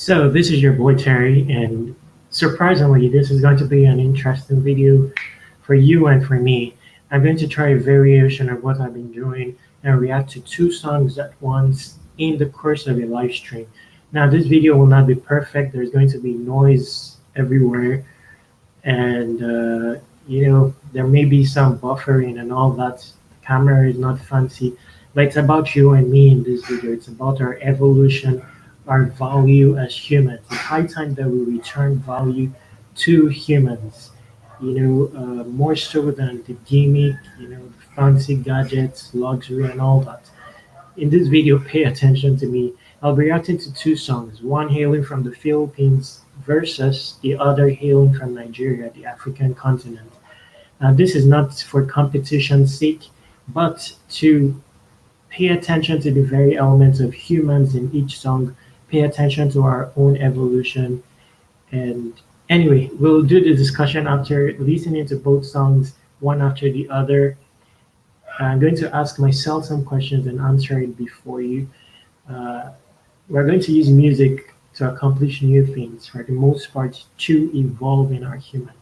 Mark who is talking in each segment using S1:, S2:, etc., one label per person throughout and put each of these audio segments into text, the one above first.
S1: So this is your boy Terry, and surprisingly, this is going to be an interesting video for you and for me. I'm going to try a variation of what I've been doing and react to two songs at once in the course of a live stream. Now, this video will not be perfect. There's going to be noise everywhere, and there may be some buffering and all that. The camera is not fancy, but it's about you and me in this video. It's about our evolution, our value as humans. It's high time that we return value to humans, more so than the gimmick, the fancy gadgets, luxury, and all that. In this video, pay attention to me. I'll be reacting to two songs, one hailing from the Philippines versus the other hailing from Nigeria, the African continent. This is not for competition's sake, but to pay attention to the very elements of humans in each song, pay attention to our own evolution. And anyway, we'll do the discussion after listening to both songs, one after the other. I'm going to ask myself some questions and answer it before you. Uh, we're going to use music to accomplish new things, for the most part, to evolve in our human.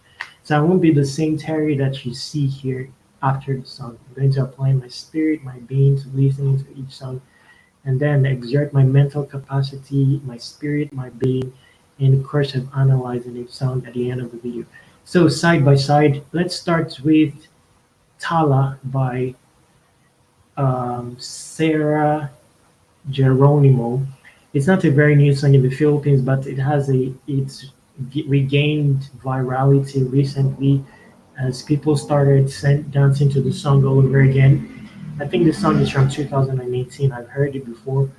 S1: So I won't be the same Terry that you see here after the song. I'm going to apply my spirit, my being to listening to each song, and then exert my mental capacity, my spirit, my being in the course of analyzing each song at the end of the video. So side by side, let's start with Tala by Sarah Geronimo. It's not a very new song in the Philippines, but it's regained virality recently as people started dancing to the song all over again. I think the song is from 2018. I've heard it before.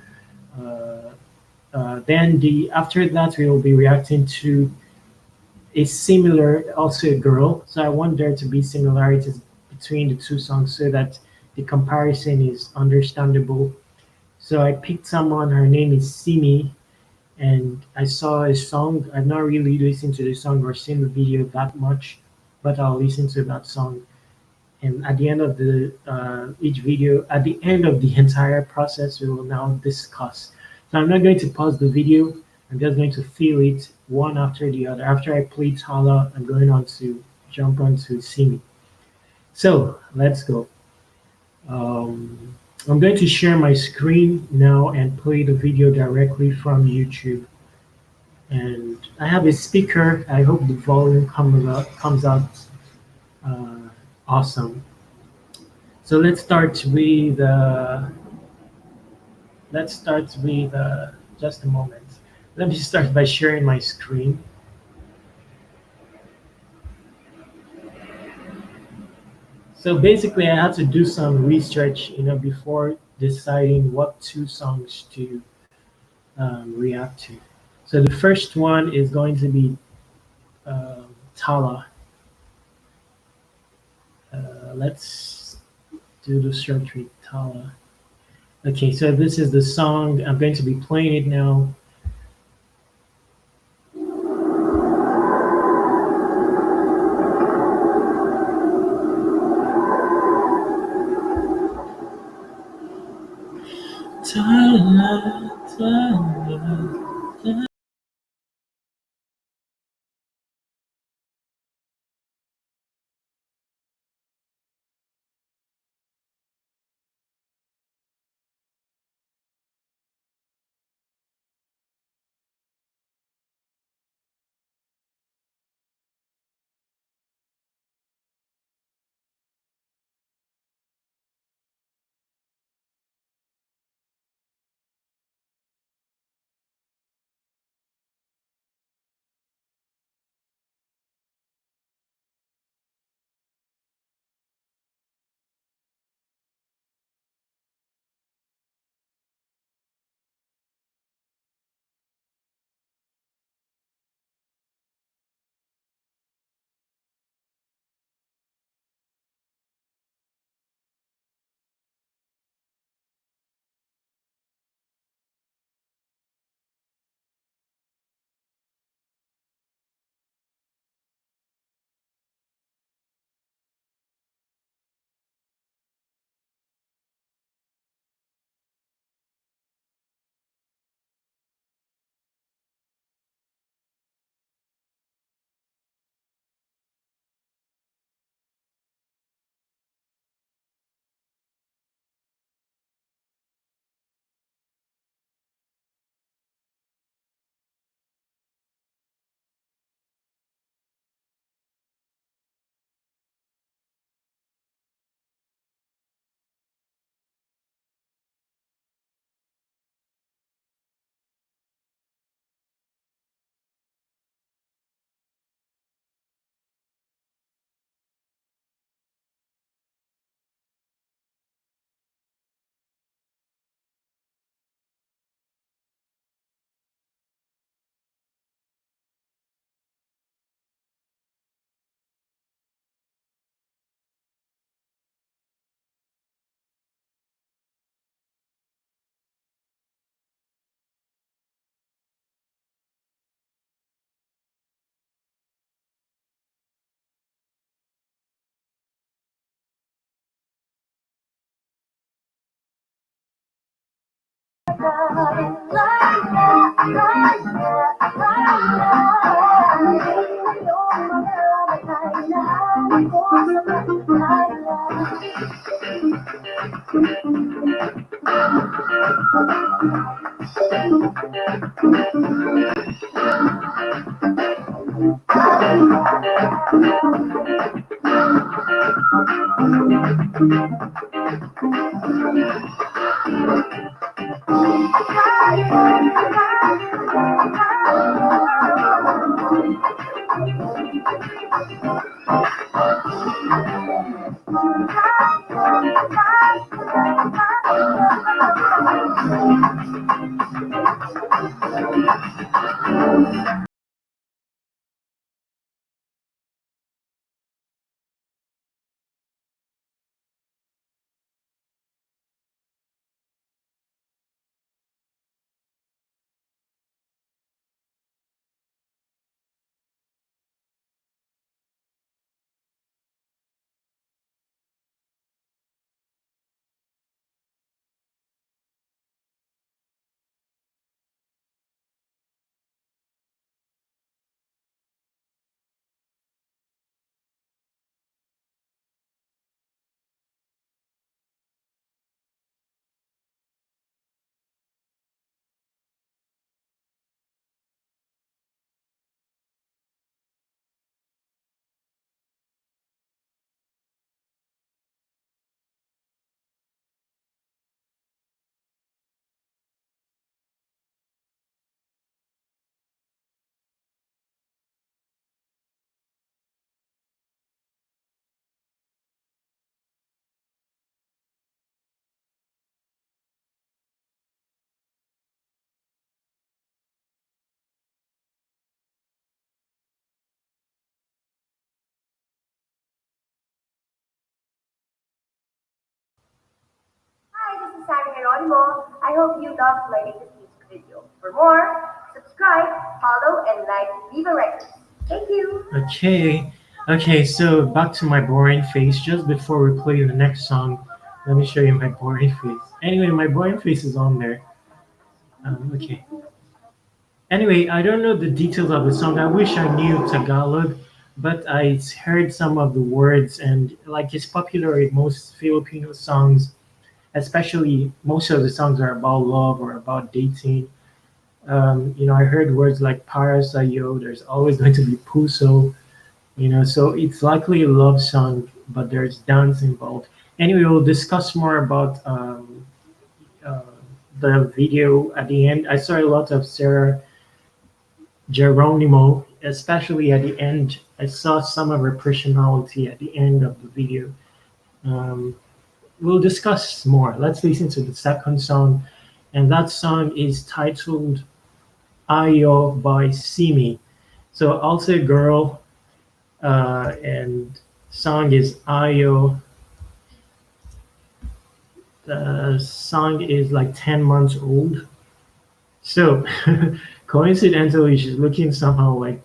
S1: Uh, then the after that we will be reacting to a similar, also a girl. So I want there to be similarities between the two songs so that the comparison is understandable. So I picked someone, her name is Simi, and I saw a song. I've not really listened to the song or seen the video that much, but I'll listen to that song. And at the end of the each video, at the end of the entire process, we will now discuss. So I'm not going to pause the video. I'm just going to feel it one after the other. After I play Tala, I'm going on to jump on to Simi. So let's go. Um, I'm going to share my screen now and play the video directly from YouTube. And I have a speaker. I hope the volume comes out uh, awesome. So let's start with just a moment. Let me start by sharing my screen. So basically, I had to do some research, before deciding what two songs to react to. So the first one is going to be Tala. Let's do the search with Tala. Okay, so this is the song. I'm going to be playing it now. Tala, Tala,
S2: Hi, this is Sami Geronimo. I hope you loved my latest music video. For more, subscribe, follow, and like Viva Records. Thank you.
S1: Okay, okay. So back to my boring face. Just before we play the next song, let me show you my boring face. Anyway, my boring face is on there. Okay. Anyway, I don't know the details of the song. I wish I knew Tagalog, but I heard some of the words, and like it's popular in most Filipino songs, especially most of the songs are about love or about dating. I heard words like para sa'yo, there's always going to be puso, so it's likely a love song, but there's dance involved. Anyway, we'll discuss more about uh, the video at the end. I saw a lot of Sarah Geronimo, especially at the end. I saw some of her personality at the end of the video. Um, we'll discuss more. Let's listen to the second song, and that song is titled Ayo by Simi. So also a girl, and song is Ayo. The song is like 10 months old. So coincidentally, she's looking somehow like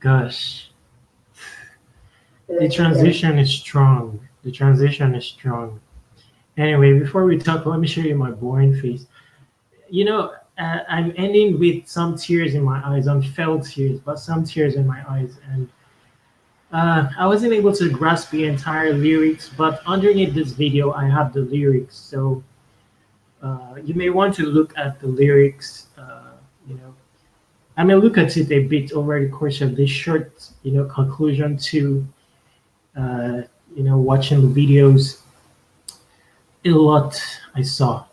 S1: Gosh, the transition is strong. The transition is strong. Anyway, before we talk, let me show you my boring face. You know, I'm ending with some tears in my eyes, unfelt tears, but some tears in my eyes. And I wasn't able to grasp the entire lyrics, but underneath this video, I have the lyrics. So you may want to look at the lyrics. You know, I may look at it a bit over the course of this short, conclusion to, uh, watching the videos. A lot I saw.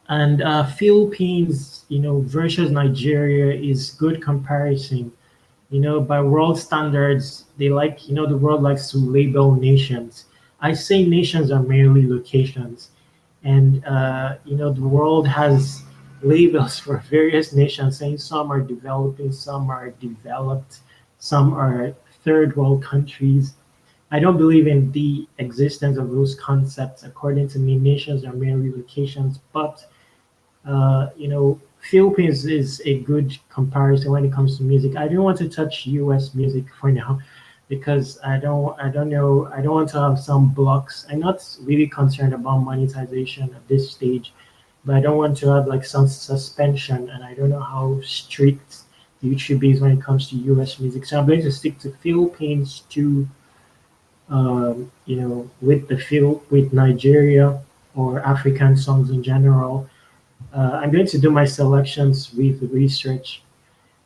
S1: And Philippines, versus Nigeria is good comparison. By world standards, the world likes to label nations. I say nations are merely locations. And, the world has labels for various nations saying some are developing, some are developed, some are third world countries. I don't believe in the existence of those concepts. According to me, nations are merely locations, but Philippines is a good comparison when it comes to music. I don't want to touch U.S. music for now because I don't know, I don't want to have some blocks. I'm not really concerned about monetization at this stage, but I don't want to have like some suspension, and I don't know how strict YouTube is when it comes to U.S. music. So I'm going to stick to Philippines to with Nigeria or African songs in general. I'm going to do my selections with research,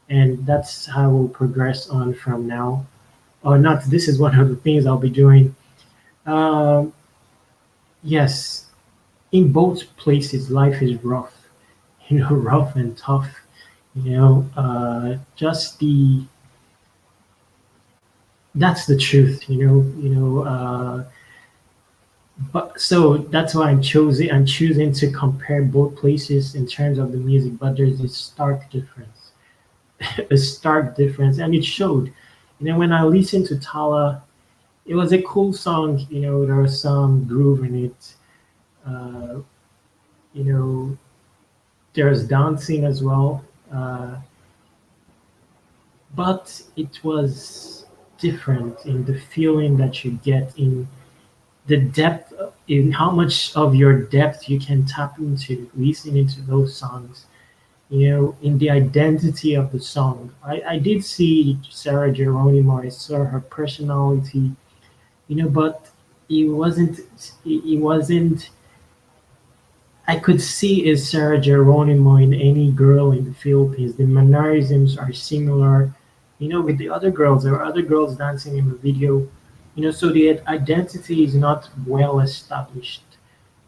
S1: and that's how we'll progress on from now. Or not, this is one of the things I'll be doing. Um, yes, in both places, life is rough, rough and tough. Just that's the truth. But so that's why I'm choosing to compare both places in terms of the music, but there's a stark difference. A stark difference, and it showed. When I listened to Tala, it was a cool song. There was some groove in it. Uh, you know, there's dancing as well, but it was different in the feeling that you get in the depth, in how much of your depth you can tap into listening to those songs. In the identity of the song. I did see Sarah Geronimo. I saw her personality, but it wasn't. I could see is Sarah Geronimo in any girl in the Philippines. The mannerisms are similar, with the other girls. There are other girls dancing in the video, so the identity is not well established.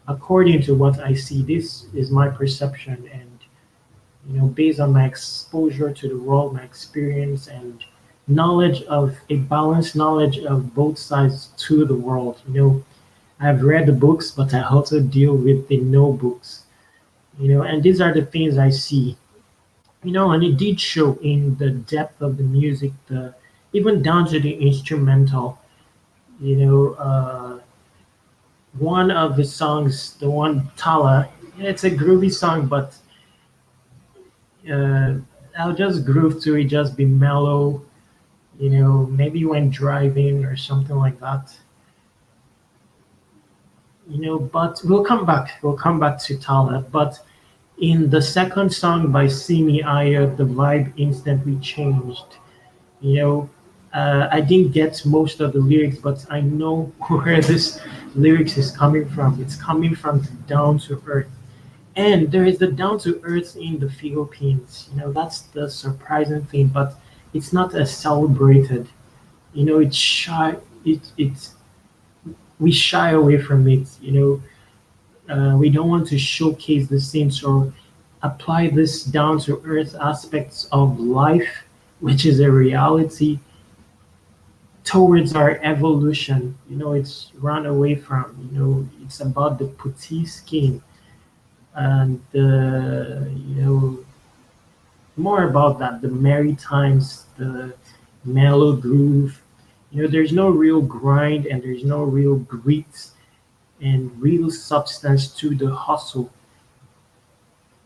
S1: According to what I see, this is my perception, and based on my exposure to the world, my experience, and knowledge of a balanced knowledge of both sides to the world. I've read the books, but I also deal with the no books. And these are the things I see. And it did show in the depth of the music, the even down to the instrumental. You know, one of the songs, the one Tala, it's a groovy song, but uh, I'll just groove to it, just be mellow, maybe when driving or something like that. But we'll come back to Tala. But in the second song by Simi, the vibe instantly changed. You know, I didn't get most of the lyrics, but I know where this lyrics is coming from. It's coming from the down to earth. And there is the down to earth in the Philippines. That's the surprising thing, but it's not as celebrated. It's shy. It's we shy away from it. We don't want to showcase the scenes or apply this down to earth aspects of life, which is a reality, towards our evolution. It's run away from. It's about the putty skin and more about that, the merry times, the mellow groove. There's no real grind and there's no real grit and real substance to the hustle.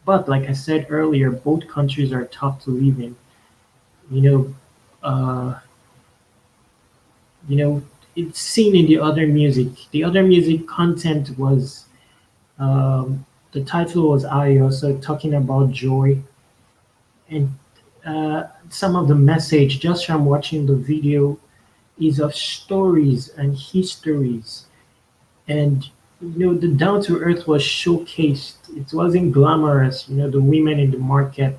S1: But like I said earlier, both countries are tough to live in. You know, uh, you know, it's seen in the other music. The other music content was the title was Ayo, so talking about joy and some of the message just from watching the video is of stories and histories and the down to earth was showcased. It wasn't glamorous, the women in the market,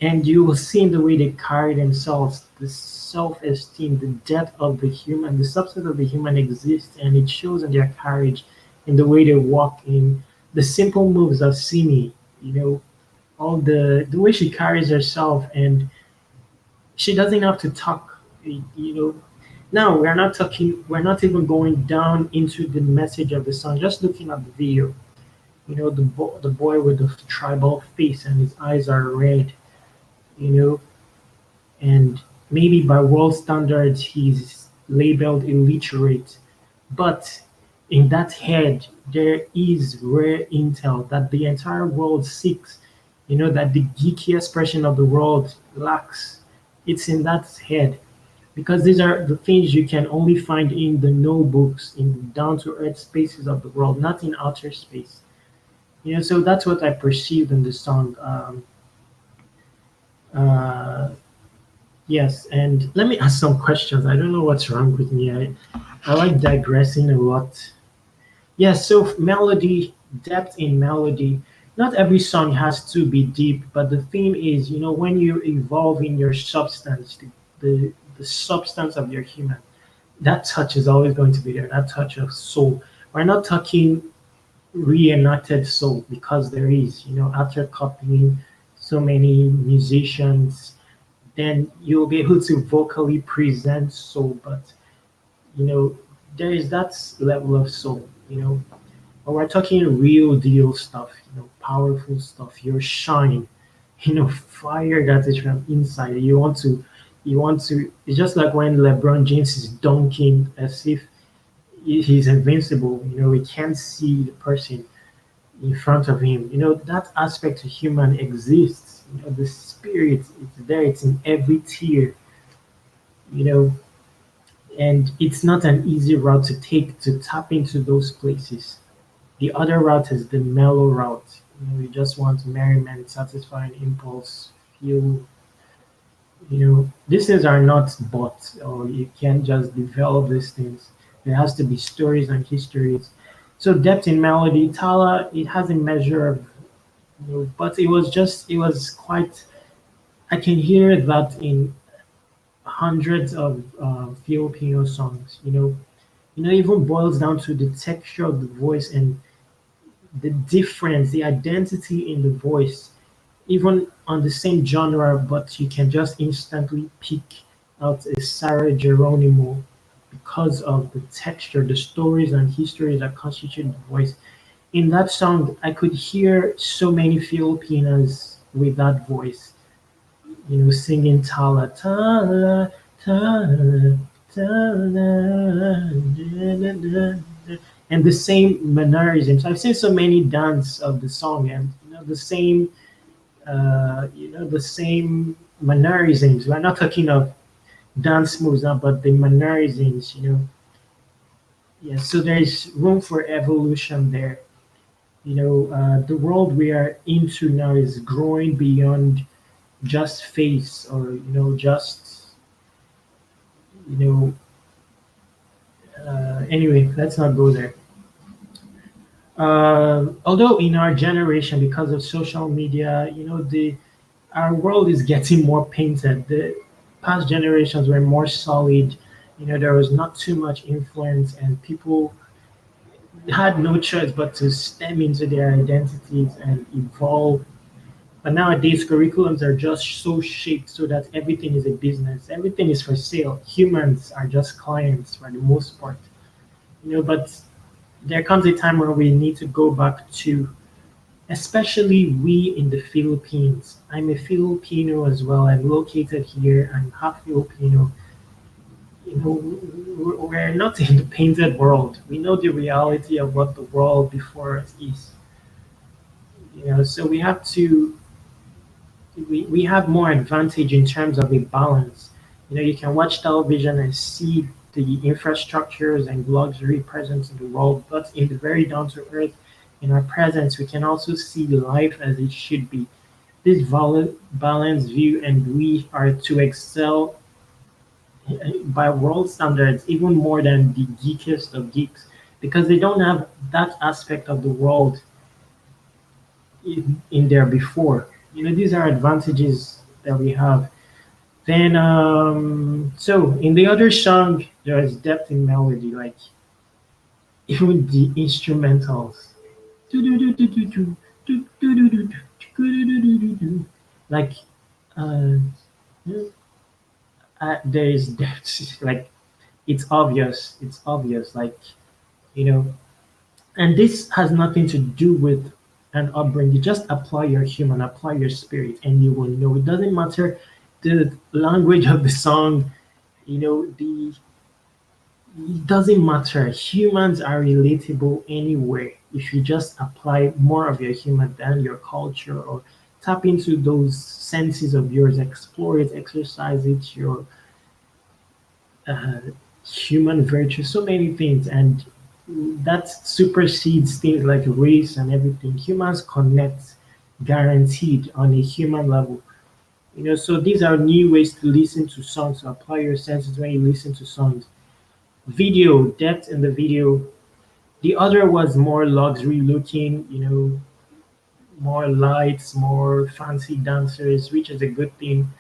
S1: and you will see in the way they carry themselves, the self-esteem, the depth of the human, the substance of the human exists, and it shows in their courage, in the way they walk, in the simple moves of Simi, all the way she carries herself, and she doesn't have to talk, Now we're not even going down into the message of the song, just looking at the video. The boy with the tribal face and his eyes are red, you know, and maybe by world standards he's labeled illiterate, but in that head there is rare intel that the entire world seeks, that the geekiest person of the world lacks. It's in that head, because these are the things you can only find in the notebooks, in the down to earth spaces of the world, not in outer space. So that's what I perceived in the song. Uh, yes, and let me ask some questions. I don't know what's wrong with me. I like digressing a lot. Yes, so melody, depth in melody. Not every song has to be deep, but the theme is, when you evolve in your substance, the substance of your human, that touch is always going to be there, that touch of soul. We're not talking reenacted soul, because there is, after copying so many musicians, then you'll be able to vocally present soul, but you know, there is that level of soul, but we're talking real deal stuff, powerful stuff, your shine, fire that is from inside. It's just like when LeBron James is dunking as if he's invincible, he can't see the person in front of him. That aspect of human exists. The spirit, it's there, it's in every tear, you know, and it's not an easy route to take to tap into those places. The other route is the mellow route. You just want merriment, satisfying impulse, feel. These things are not bought, or you can't just develop these things. There has to be stories and histories. So depth in melody, Tala, it has a measure of, but it was quite. I can hear that in hundreds of Filipino songs. Even boils down to the texture of the voice and the difference, the identity in the voice, even on the same genre, but you can just instantly pick out a Sarah Geronimo because of the texture, the stories and histories that constitute the voice. In that song, I could hear so many Filipinas with that voice, singing Tala, Tala, Tala, Tala, and the same mannerisms. I've seen so many dance of the song, and the same mannerisms. We're not talking of dance moves now, but the mannerisms. Yeah. So there is room for evolution there. The world we are into now is growing beyond just face, or just you know anyway, let's not go there. Although in our generation, because of social media, the our world is getting more painted. The past generations were more solid. There was not too much influence, and people had no choice but to stem into their identities and evolve. But nowadays, curriculums are just so shaped so that everything is a business. Everything is for sale. Humans are just clients for the most part. But there comes a time where we need to go back to, especially we in the Philippines. I'm a Filipino as well. I'm located here. I'm half Filipino. We're not in the painted world. We know the reality of what the world before us is. So we have more advantage in terms of a balance. You can watch television and see the infrastructures and luxury presence in the world, but in the very down to earth, in our presence, we can also see life as it should be. This balanced view, and we are to excel by world standards even more than the geekiest of geeks because they don't have that aspect of the world in there before. These are advantages that we have. Then, so in the other song, there is depth in melody, like even the instrumentals. Like, uh, there is depth. Like, it's obvious. It's obvious. Like, you know, and this has nothing to do with an upbringing. Just apply your human, apply your spirit, and you will know. It doesn't matter the language of the song. The It doesn't matter. Humans are relatable anywhere. If you just apply more of your human than your culture, or tap into those senses of yours, explore it, exercise it, your uh, human virtue, so many things, and that supersedes things like race and everything. Humans connect guaranteed on a human level. So these are new ways to listen to songs, to apply your senses when you listen to songs. Video, depth in the video. The other was more luxury looking, more lights, more fancy dancers, which is a good thing.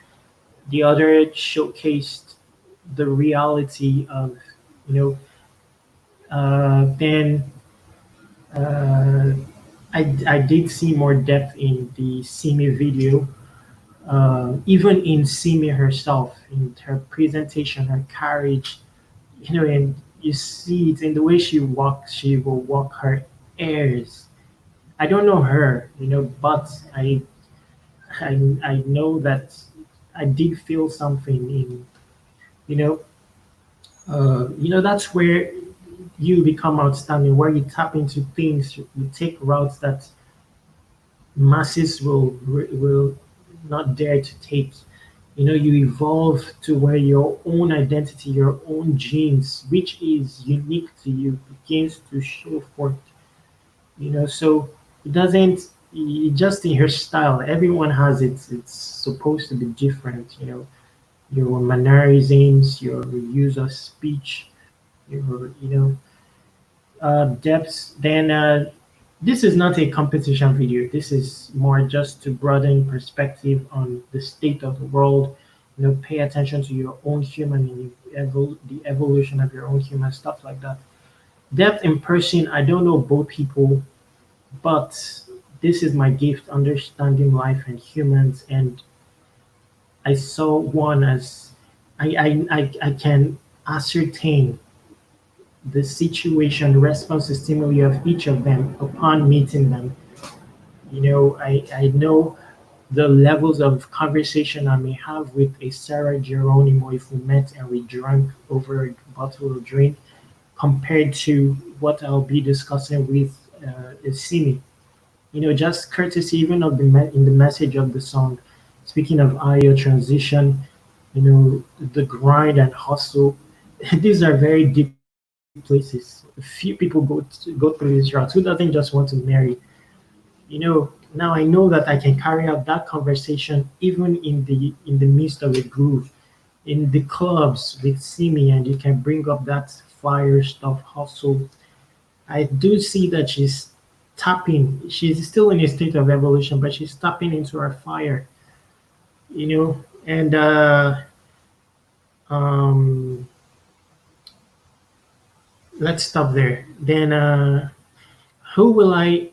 S1: The other showcased the reality of, you know, then uh, I did see more depth in the Simi video, even in Simi herself, in her presentation, her carriage, and you see it in the way she walks. She will walk her airs. I don't know her, but I know that I did feel something in, you know, that's where you become outstanding, where you tap into things, you take routes that masses will not dare to take. You evolve to where your own identity, your own genes, which is unique to you, begins to show forth. So it doesn't just in your style. Everyone has it. It's supposed to be different. Your mannerisms, your use of speech, your depth. Then this is not a competition video. This is more just to broaden perspective on the state of the world. Pay attention to your own human and the evolution of your own human, stuff like that. Depth in person. I don't know both people, but this is my gift, understanding life and humans. And I saw one as I can ascertain the situation, response to stimuli of each of them upon meeting them. I know the levels of conversation I may have with a Sarah Geronimo if we met and we drank over a bottle of drink compared to what I'll be discussing with a Simi. Just courtesy even of in the message of the song. Speaking of IO transition, the grind and hustle. These are very deep places. Few people go through these routes. Who doesn't just want to marry? Now I know that I can carry out that conversation even in the midst of a groove, in the clubs with Simi, and you can bring up that fire stuff, hustle. I do see that she's tapping. She's still in a state of evolution, but she's tapping into her fire. And um, let's stop there. Then who will I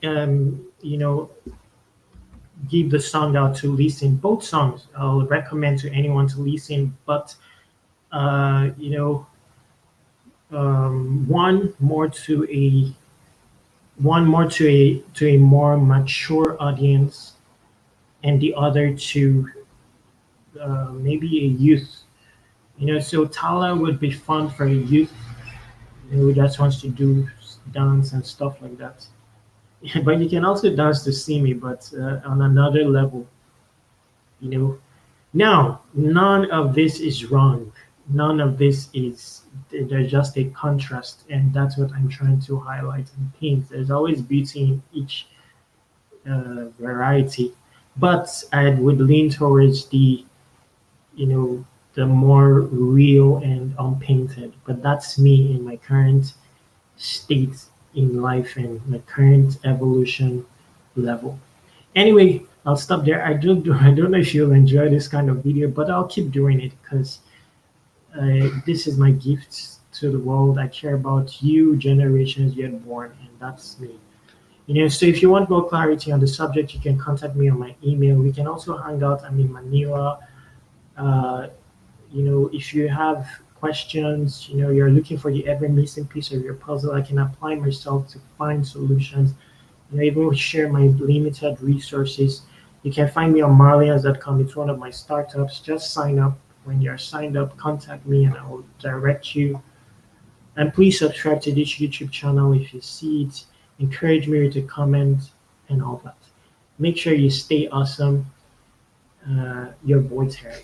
S1: give the song out to listen? Both songs I'll recommend to anyone to listen, but uh, you know, one more to a more mature audience, and the other to maybe a youth. So Tala would be fun for a youth who just wants to do dance and stuff like that. But you can also dance to Simi, but on another level, you know. Now, none of this is wrong. None of this is, there's just a contrast, and that's what I'm trying to highlight and paint. There's always beauty in each variety, but I would lean towards you know, the more real and unpainted. But that's me in my current state in life and my current evolution level. Anyway, I'll stop there. I don't know if you'll enjoy this kind of video, but I'll keep doing it because this is my gift to the world. I care about you, generations yet born, and that's me. So if you want more clarity on the subject, you can contact me on my email. We can also hang out. I'm in Manila. Uh, if you have questions, you're looking for the ever missing piece of your puzzle, I can apply myself to find solutions. Even share my limited resources. You can find me on marlians.com. It's one of my startups. Just sign up. When you're signed up, contact me and I will direct you. And please subscribe to this YouTube channel if you see it. Encourage me to comment and all that. Make sure you stay awesome. Your boy Terry.